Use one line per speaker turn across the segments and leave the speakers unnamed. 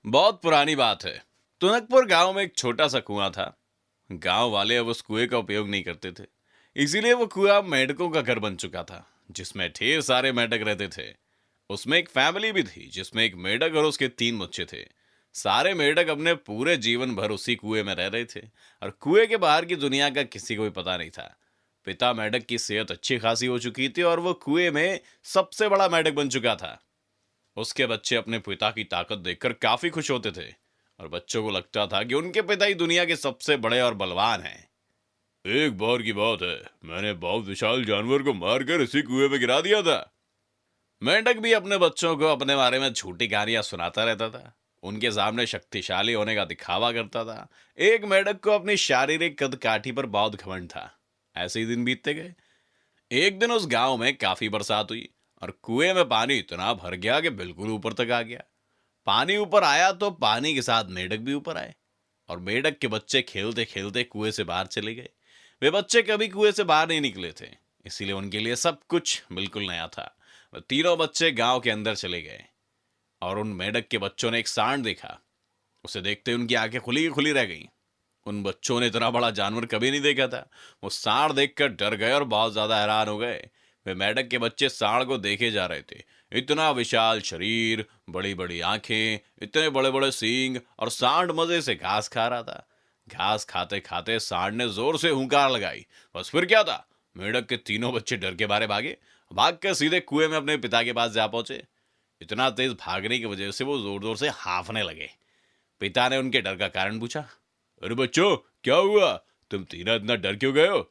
बहुत पुरानी बात है। टनकपुर गांव में एक छोटा सा कुआं था। गांव वाले अब उस कुएं का उपयोग नहीं करते थे, इसीलिए वो कुआं मेंढकों का घर बन चुका था, जिसमें ढेर सारे मेंढक रहते थे। उसमें एक फैमिली भी थी, जिसमें एक मेंढक और उसके 3 बच्चे थे। सारे मेंढक अपने पूरे जीवन भर उसी कुएं में रह रहे थे, और कुएं के बाहर की दुनिया का किसी को भी पता नहीं था। पिता मेंढक की सेहत अच्छी खासी हो चुकी थी, और वो कुएं में सबसे बड़ा मेंढक बन चुका था। उसके बच्चे अपने पिता की ताकत देखकर काफी खुश होते थे, और बच्चों को लगता था कि उनके पिता ही दुनिया के सबसे बड़े और बलवान हैं। एक बार की बात है, मैंने बहुत विशाल जानवर को मारकर इसी कुएं में गिरा दिया था। मेंढक भी अपने बच्चों को अपने बारे में झूठी कहानियां सुनाता रहता था। उनके सामने शक्तिशाली होने का दिखावा करता था। एक मेंढक को अपनी शारीरिक कद काठी पर बहुत घमंड था। ऐसे ही दिन बीतते गए। एक दिन उस गांव में काफी बरसात हुई, और कुएं में पानी इतना भर गया कि बिल्कुल ऊपर तक आ गया। पानी ऊपर आया तो पानी के साथ मेंढक भी ऊपर आए, और मेंढक के बच्चे खेलते खेलते कुएं से बाहर चले गए। वे बच्चे कभी कुएं से बाहर नहीं निकले थे, इसीलिए उनके लिए सब कुछ बिल्कुल नया था। वे तीनों बच्चे गांव के अंदर चले गए, और उन मेंढक के बच्चों ने एक सांड देखा। उसे देखते ही उनकी आंखें खुली की खुली रह गईं। उन बच्चों ने इतना बड़ा जानवर कभी नहीं देखा था। वो सांड देखकर डर गए और बहुत ज्यादा हैरान हो गए। वे मेंढक के बच्चे सांड को देखे जा रहे थे। इतना विशाल शरीर, बड़ी बड़ी आंखें, इतने बड़े बड़े सींग, और सांड मजे से घास खा रहा था। घास खाते खाते सांड ने जोर से हुंकार लगाई। बस फिर क्या था, मेंढक के तीनों बच्चे डर के मारे भागे। भाग कर सीधे कुएं में अपने पिता के पास जा पहुंचे। इतना तेज भागने की वजह से वो जोर जोर से हांफने लगे। पिता ने उनके डर का कारण पूछा। अरे बच्चों, क्या हुआ? तुम तीनों इतना डर क्यों गए हो?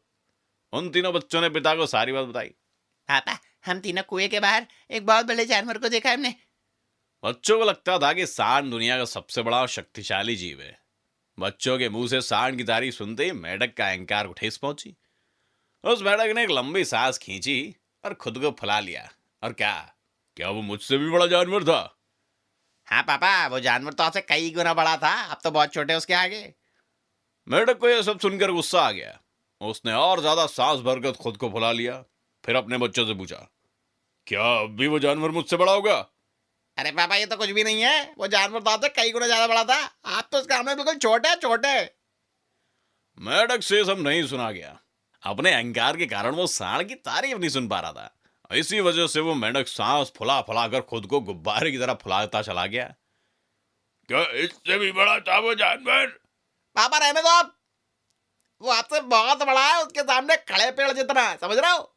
उन तीनों बच्चों ने पिता को सारी बात बताई।
पापा, हम तीनों कुएं के बाहर एक बहुत बड़े जानवर को देखा हमने।
बच्चों को लगता था कि सांड दुनिया का सबसे बड़ा और शक्तिशाली जीव है। बच्चों के मुंह से सांड की तारीफ सुनते ही मेंढक का अहंकार को ठेस पहुंची। उस मेंढक ने एक लंबी सांस खींची और खुद को फुला लिया, और कहा, क्या वो मुझसे भी बड़ा जानवर था?
हाँ पापा, वो जानवर तो आपसे कई गुना बड़ा था, अब तो बहुत छोटे उसके आगे।
मेंढक को यह सब सुनकर गुस्सा आ गया। उसने और ज्यादा सांस भरकर खुद को फुला लिया। फिर अपने बच्चों से पूछा, क्या अब भी वो जानवर मुझसे बड़ा होगा?
अरे पापा, ये तो कुछ भी नहीं है, वो जानवर तो आपसे कई गुना ज्यादा बड़ा था। आप तो उसके सामने बिल्कुल छोटे छोटे।
मेंढक से सब नहीं सुना गया। अपने अहंकार के कारण वो सांड की तारीफ नहीं सुन पा रहा था। इसी वजह से वो मेंढक सांस फुला फुला कर खुद को गुब्बारे की तरह फुलाता चला गया। क्या इससे भी बड़ा था वो जानवर?
पापा रहने दो आप, वो आपसे बहुत बड़ा है, उसके सामने खड़े पेड़ जितना है, समझ रहे हो?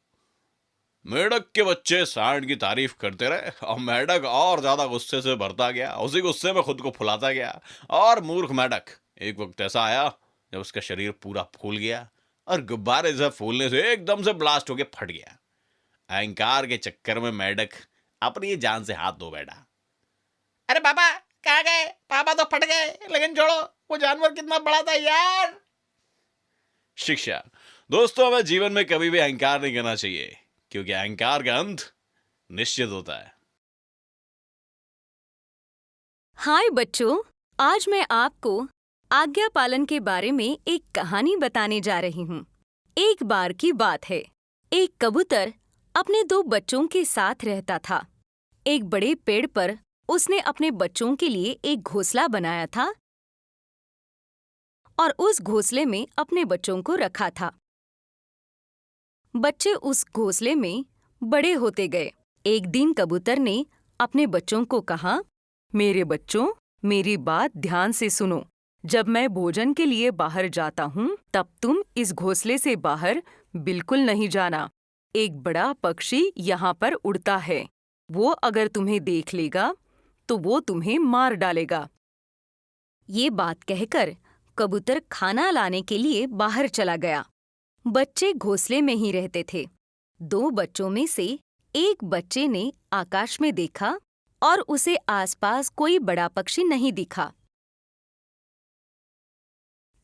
मेंढक के बच्चे सांड की तारीफ करते रहे, और मेंढक और ज्यादा गुस्से से भरता गया। उसी गुस्से में खुद को फुलाता गया। और मूर्ख मेंढक, एक वक्त ऐसा आया जब उसका शरीर पूरा फूल गया, और गुब्बारे से फूलने से एकदम से ब्लास्ट होके फट गया। अहंकार के चक्कर में मेंढक अपनी जान से हाथ धो बैठा।
अरे पापा, कहाँ गए? पापा तो फट गए, लेकिन छोड़ो, वो जानवर कितना बड़ा था यार।
शिक्षा। दोस्तों, हमें जीवन में कभी भी अहंकार नहीं करना चाहिए, क्योंकि अहंकार का अंत निश्चित होता है।
हाय बच्चों, आज मैं आपको आज्ञा पालन के बारे में एक कहानी बताने जा रही हूँ। एक बार की बात है, एक कबूतर अपने 2 बच्चों के साथ रहता था। एक बड़े पेड़ पर उसने अपने बच्चों के लिए एक घोंसला बनाया था और उस घोंसले में अपने बच्चों को रखा था। बच्चे उस घोंसले में बड़े होते गए। एक दिन कबूतर ने अपने बच्चों को कहा, मेरे बच्चों, मेरी बात ध्यान से सुनो। जब मैं भोजन के लिए बाहर जाता हूँ, तब तुम इस घोंसले से बाहर बिल्कुल नहीं जाना। एक बड़ा पक्षी यहाँ पर उड़ता है। वो अगर तुम्हें देख लेगा तो वो तुम्हें मार डालेगा। ये बात कहकर कबूतर खाना लाने के लिए बाहर चला गया। बच्चे घोंसले में ही रहते थे। 2 बच्चों में से एक बच्चे ने आकाश में देखा और उसे आसपास कोई बड़ा पक्षी नहीं दिखा।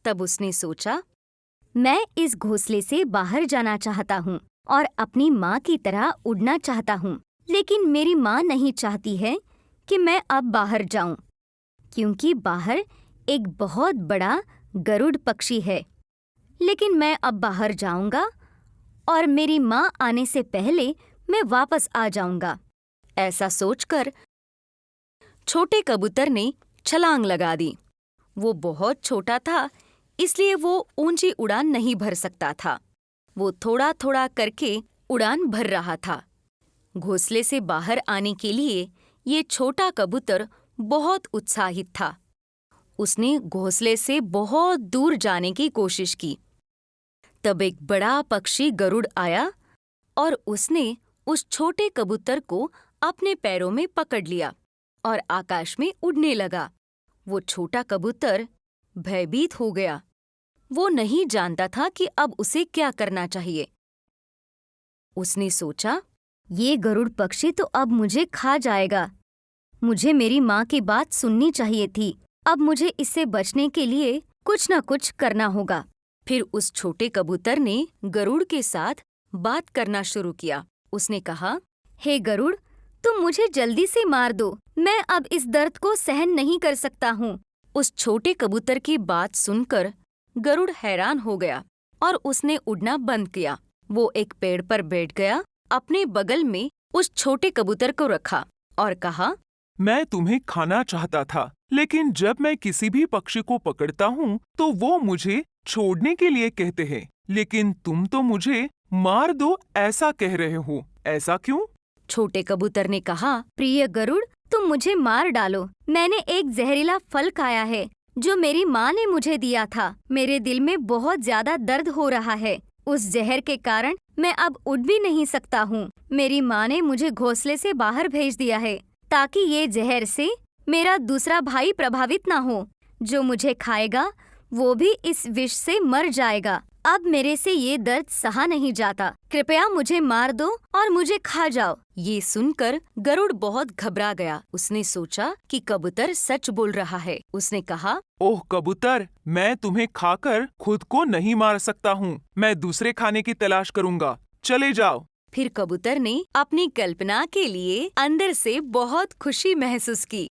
तब उसने सोचा, मैं इस घोंसले से बाहर जाना चाहता हूँ और अपनी माँ की तरह उड़ना चाहता हूँ, लेकिन मेरी माँ नहीं चाहती है कि मैं अब बाहर जाऊँ, क्योंकि बाहर एक बहुत बड़ा गरुड़ पक्षी है। लेकिन मैं अब बाहर जाऊँगा और मेरी माँ आने से पहले मैं वापस आ जाऊँगा। ऐसा सोचकर छोटे कबूतर ने छलांग लगा दी। वो बहुत छोटा था, इसलिए वो ऊंची उड़ान नहीं भर सकता था। वो थोड़ा थोड़ा करके उड़ान भर रहा था। घोंसले से बाहर आने के लिए ये छोटा कबूतर बहुत उत्साहित था। उसने घोंसले से बहुत दूर जाने की कोशिश की। तब एक बड़ा पक्षी गरुड़ आया और उसने उस छोटे कबूतर को अपने पैरों में पकड़ लिया और आकाश में उड़ने लगा। वो छोटा कबूतर भयभीत हो गया। वो नहीं जानता था कि अब उसे क्या करना चाहिए। उसने सोचा, ये गरुड़ पक्षी तो अब मुझे खा जाएगा। मुझे मेरी माँ की बात सुननी चाहिए थी। अब मुझे इससे बचने के लिए कुछ न कुछ करना होगा। फिर उस छोटे कबूतर ने गरुड़ के साथ बात करना शुरू किया। उसने कहा, हे गरुड़, तुम मुझे जल्दी से मार दो। मैं अब इस दर्द को सहन नहीं कर सकता हूँ। उस छोटे कबूतर की बात सुनकर गरुड़ हैरान हो गया और उसने उड़ना बंद किया। वो एक पेड़ पर बैठ गया, अपने बगल में उस छोटे कबूतर को रखा और कहा,
मैं तुम्हें खाना चाहता था, लेकिन जब मैं किसी भी पक्षी को पकड़ता हूँ तो वो मुझे छोड़ने के लिए कहते हैं, लेकिन तुम तो मुझे मार दो ऐसा कह रहे हो। ऐसा क्यों?
छोटे कबूतर ने कहा, प्रिय गरुड़, तुम मुझे मार डालो। मैंने एक जहरीला फल खाया है जो मेरी माँ ने मुझे दिया था। मेरे दिल में बहुत ज्यादा दर्द हो रहा है। उस जहर के कारण मैं अब उड़ भी नहीं सकता हूँ। मेरी माँ ने मुझे घोंसले से बाहर भेज दिया है ताकि ये जहर से मेरा दूसरा भाई प्रभावित ना हो। जो मुझे खाएगा वो भी इस विष से मर जाएगा। अब मेरे से ये दर्द सहा नहीं जाता। कृपया मुझे मार दो और मुझे खा जाओ। ये सुनकर गरुड़ बहुत घबरा गया। उसने सोचा कि कबूतर सच बोल रहा है। उसने कहा,
ओह कबूतर, मैं तुम्हें खाकर खुद को नहीं मार सकता हूँ। मैं दूसरे खाने की तलाश करूँगा। चले जाओ।
फिर कबूतर ने अपनी कल्पना के लिए अंदर से बहुत खुशी महसूस की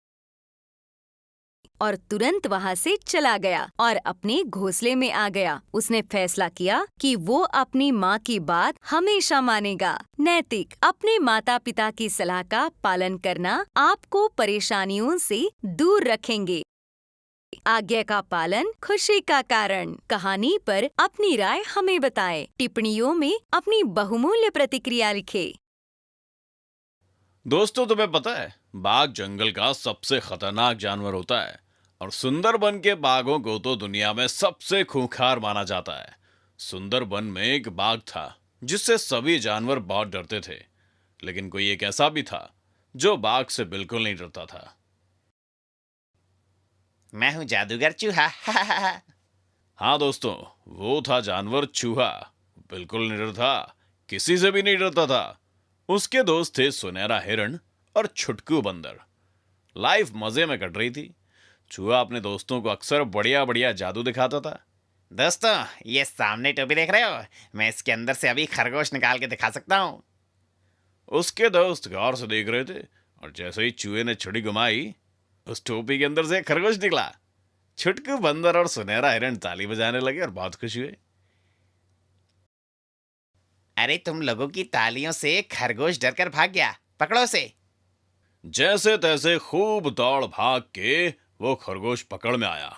और तुरंत वहाँ से चला गया और अपने घोंसले में आ गया। उसने फैसला किया कि वो अपनी माँ की बात हमेशा मानेगा। नैतिक, अपने माता पिता की सलाह का पालन करना आपको परेशानियों से दूर रखेंगे। आज्ञा का पालन खुशी का कारण। कहानी पर अपनी राय हमें बताएं। टिप्पणियों में अपनी बहुमूल्य प्रतिक्रिया लिखें।
दोस्तों, तुम्हें पता है बाघ जंगल का सबसे खतरनाक जानवर होता है और सुंदरबन के बाघों को तो दुनिया में सबसे खूंखार माना जाता है। सुंदरबन में एक बाघ था जिससे सभी जानवर बहुत डरते थे, लेकिन कोई एक ऐसा भी था जो बाघ से बिल्कुल नहीं डरता था।
मैं हूँ जादूगर चूहा।
हाँ दोस्तों, वो था जानवर चूहा। बिल्कुल निडर था, किसी से भी नहीं डरता था। उसके दोस्त थे सुनहरा हिरण और छुटकू बंदर। लाइफ मजे में कट रही थी। चूहा अपने दोस्तों को अक्सर बढ़िया बढ़िया जादू दिखाता था।
दोस्तों, ये सामने टोपी देख रहे हो? मैं इसके अंदर से अभी खरगोश निकाल के दिखा सकता हूँ।
उसके दोस्त गौर से देख रहे थे और जैसे ही चूहे ने छुरी घुमाई, उस टोपी के अंदर से एक खरगोश निकला। छुटकू बंदर और सुनहरा हिरण ताली बजाने लगे और बहुत खुश हुए।
अरे तुम लोगों की तालियों से खरगोश डरकर भाग गया। पकड़ो उसे।
जैसे तैसे खूब दौड़ भाग के वो खरगोश पकड़ में आया।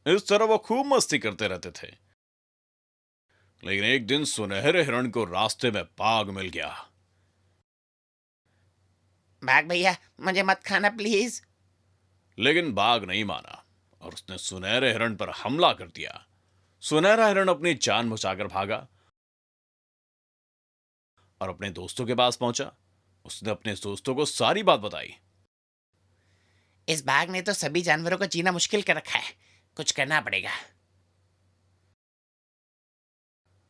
इस तरह वो खूब मस्ती करते रहते थे। लेकिन एक दिन सुनहरे हिरण को रास्ते में बाघ मिल गया।
भाग भैया, मुझे मत खाना प्लीज।
लेकिन बाघ नहीं माना और उसने सुनहरे हिरण पर हमला कर दिया। सुनहरा हिरण अपनी जान बचाकर भागा और अपने दोस्तों के पास पहुंचा। उसने अपने दोस्तों को सारी बात बताई।
इस बाघ ने तो सभी जानवरों को जीना मुश्किल कर रखा है। कुछ करना पड़ेगा।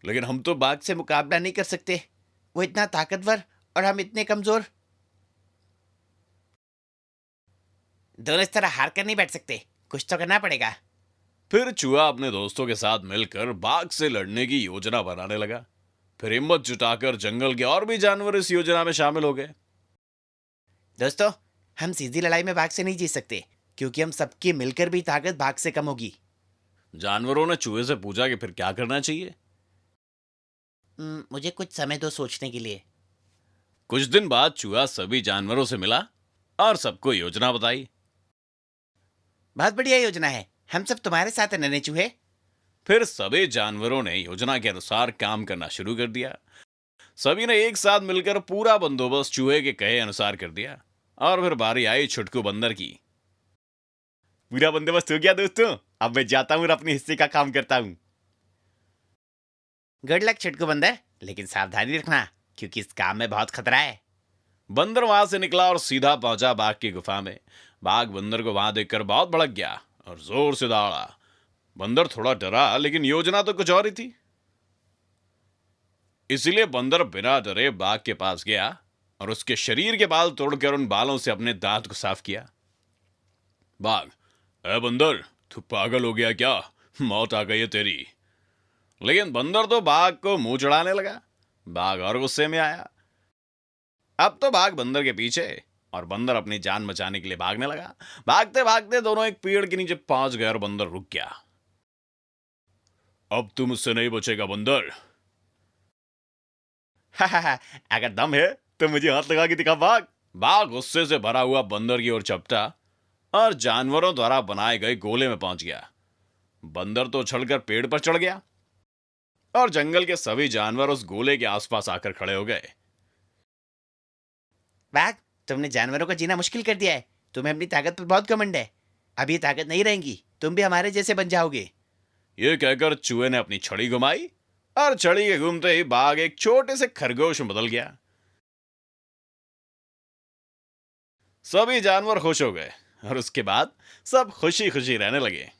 लेकिन हम तो बाघ से मुकाबला नहीं कर सकते। वो इतना ताकतवर और हम इतने कमजोर। दोनों इस तरह हार कर नहीं बैठ सकते। कुछ तो करना पड़ेगा।
फिर चूहा अपने दोस्तों के साथ मिलकर बाघ से लड़ने की योजना बनाने लगा। फिर हिम्मत जुटाकर जंगल के और भी जानवर इस योजना में शामिल हो गए।
दोस्तों, हम सीधी लड़ाई में बाघ से नहीं जीत सकते, क्योंकि हम सबकी मिलकर भी ताकत बाघ से कम होगी।
जानवरों ने चूहे से पूछा कि फिर क्या करना चाहिए।
मुझे कुछ समय दो सोचने के लिए।
कुछ दिन बाद चूहा सभी जानवरों से मिला और सबको योजना बताई।
बहुत बढ़िया योजना है, हम सब तुम्हारे साथ हैं नन्हे चूहे।
फिर सभी जानवरों ने योजना के अनुसार काम करना शुरू कर दिया। सभी ने एक साथ मिलकर पूरा बंदोबस्त चूहे के कहे अनुसार कर दिया। और फिर बारी आई छुटकू बंदर की। पूरा बंदोबस्त हो गया दोस्तों, अब मैं जाता हूं और अपने हिस्से का काम करता हूं।
गुड लक छुटकू बंदर, लेकिन सावधानी रखना क्योंकि इस काम में बहुत खतरा है।
बंदर वहां से निकला और सीधा पहुंचा बाघ की गुफा में। बाघ बंदर को वहां देखकर बहुत भड़क गया और जोर से दौड़ा। बंदर थोड़ा डरा, लेकिन योजना तो कुछ और ही थी। इसलिए बंदर बिना डरे बाघ के पास गया और उसके शरीर के बाल तोड़कर उन बालों से अपने दांत को साफ किया। बाघ, ए बंदर, तू पागल हो गया क्या? मौत आ गई है तेरी। लेकिन बंदर तो बाघ को मुंह चढ़ाने लगा। बाघ और गुस्से में आया। अब तो बाघ बंदर के पीछे और बंदर अपनी जान बचाने के लिए भागने लगा। भागते भागते दोनों एक पेड़ के नीचे पहुंच गए और बंदर रुक गया। अब तुम मुझसे नहीं बचेगा बंदर। अगर दम है तो मुझे हाथ लगा के दिखा बाघ। बाघ गुस्से से भरा हुआ बंदर की ओर चपटा और जानवरों द्वारा बनाए गए गोले में पहुंच गया। बंदर तो उछलकर पेड़ पर चढ़ गया और जंगल के सभी जानवर उस गोले के आसपास आकर खड़े हो गए।
बाघ, तुमने जानवरों का जीना मुश्किल कर दिया है। तुम्हें अपनी ताकत पर बहुत घमंड है। अब ये ताकत नहीं रहेगी, तुम भी हमारे जैसे बन जाओगे।
ये कहकर चूहे ने अपनी छड़ी घुमाई और छड़ी के घूमते ही बाघ एक छोटे से खरगोश में बदल गया। सभी जानवर खुश हो गए और उसके बाद सब खुशी खुशी रहने लगे।